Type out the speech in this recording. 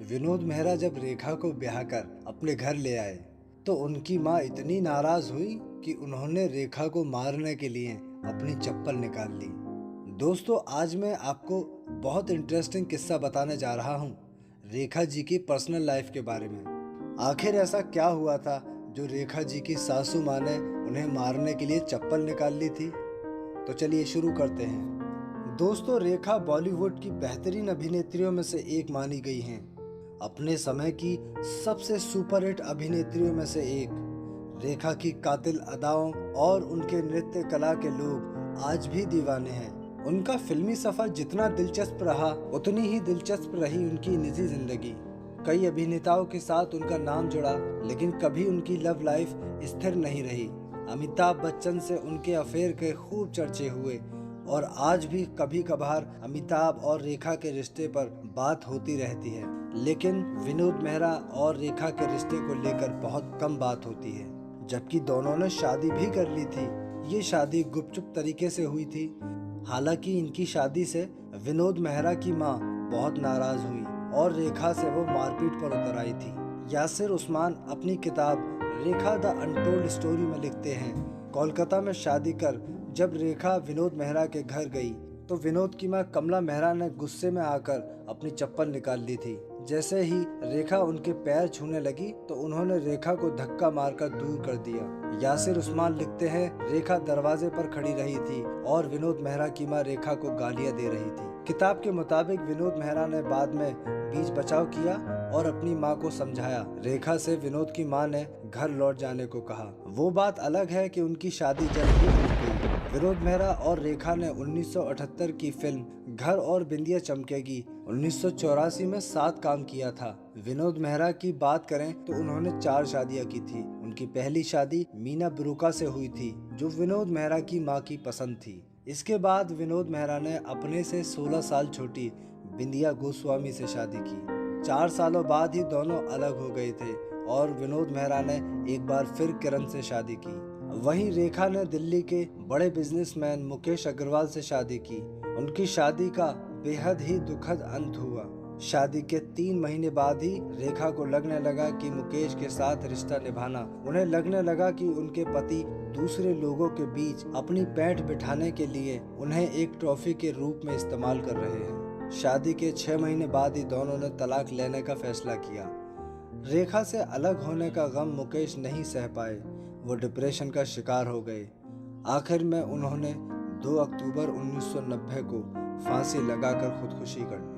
विनोद मेहरा जब रेखा को ब्याह कर अपने घर ले आए तो उनकी माँ इतनी नाराज हुई कि उन्होंने रेखा को मारने के लिए अपनी चप्पल निकाल ली। दोस्तों, आज मैं आपको बहुत इंटरेस्टिंग किस्सा बताने जा रहा हूँ रेखा जी की पर्सनल लाइफ के बारे में। आखिर ऐसा क्या हुआ था जो रेखा जी की सासू माँ ने उन्हें मारने के लिए चप्पल निकाल ली थी। तो चलिए शुरू करते हैं। दोस्तों, रेखा बॉलीवुड की बेहतरीन अभिनेत्रियों में से एक मानी गई हैं। अपने समय की सबसे सुपरहिट अभिनेत्रियों में से एक। रेखा की कातिल अदाओं और उनके नृत्य कला के लोग आज भी दीवाने हैं। उनका फिल्मी सफर जितना दिलचस्प रहा उतनी ही दिलचस्प रही उनकी निजी जिंदगी। कई अभिनेताओं के साथ उनका नाम जुड़ा, लेकिन कभी उनकी लव लाइफ स्थिर नहीं रही। अमिताभ बच्चन से उनके अफेयर के खूब चर्चे हुए और आज भी कभी कभार अमिताभ और रेखा के रिश्ते पर बात होती रहती है, लेकिन विनोद मेहरा और रेखा के रिश्ते को लेकर बहुत कम बात होती है। जबकि दोनों ने शादी भी कर ली थी। ये शादी गुपचुप तरीके से हुई थी। हालांकि इनकी शादी से विनोद मेहरा की माँ बहुत नाराज हुई और रेखा से वो मारपीट पर उतर आई थी। यासिर उस्मान अपनी किताब रेखा द अनटोल्ड स्टोरी में लिखते हैं, कोलकाता में शादी कर जब रेखा विनोद मेहरा के घर गई तो विनोद की मां कमला मेहरा ने गुस्से में आकर अपनी चप्पल निकाल ली थी। जैसे ही रेखा उनके पैर छूने लगी तो उन्होंने रेखा को धक्का मारकर दूर कर दिया। यासिर उस्मान लिखते हैं, रेखा दरवाजे पर खड़ी रही थी और विनोद मेहरा की मां रेखा को गालियां दे रही थी। किताब के मुताबिक विनोद मेहरा ने बाद में बीच बचाव किया और अपनी मां को समझाया। रेखा से विनोद की मां ने घर लौट जाने को कहा। वो बात अलग है कि उनकी शादी जल्द ही टूट गई। विनोद मेहरा और रेखा ने 1978 की फिल्म घर और बिंदिया चमकेगी 1984 में साथ काम किया था। विनोद मेहरा की बात करें तो उन्होंने 4 शादियां की थी। उनकी पहली शादी मीना ब्रोका से हुई थी, जो विनोद मेहरा की मां की पसंद थी। इसके बाद विनोद मेहरा ने अपने से 16 साल छोटी बिंदिया गोस्वामी से शादी की। 4 सालों बाद ही दोनों अलग हो गए थे और विनोद मेहरा ने एक बार फिर किरण से शादी की। वहीं रेखा ने दिल्ली के बड़े बिजनेसमैन मुकेश अग्रवाल से शादी की। उनकी शादी का बेहद ही दुखद अंत हुआ। शादी के 3 महीने बाद ही रेखा को लगने लगा कि मुकेश के साथ रिश्ता निभाना, उन्हें लगने लगा कि उनके पति दूसरे लोगों के बीच अपनी पैंठ बिठाने के लिए उन्हें एक ट्रॉफी के रूप में इस्तेमाल कर रहे हैं। शादी के 6 महीने बाद ही दोनों ने तलाक लेने का फैसला किया। रेखा से अलग होने का गम मुकेश नहीं सह पाए, वो डिप्रेशन का शिकार हो गए। आखिर में उन्होंने 2 अक्टूबर 1990 को फांसी लगाकर खुदकुशी कर ली।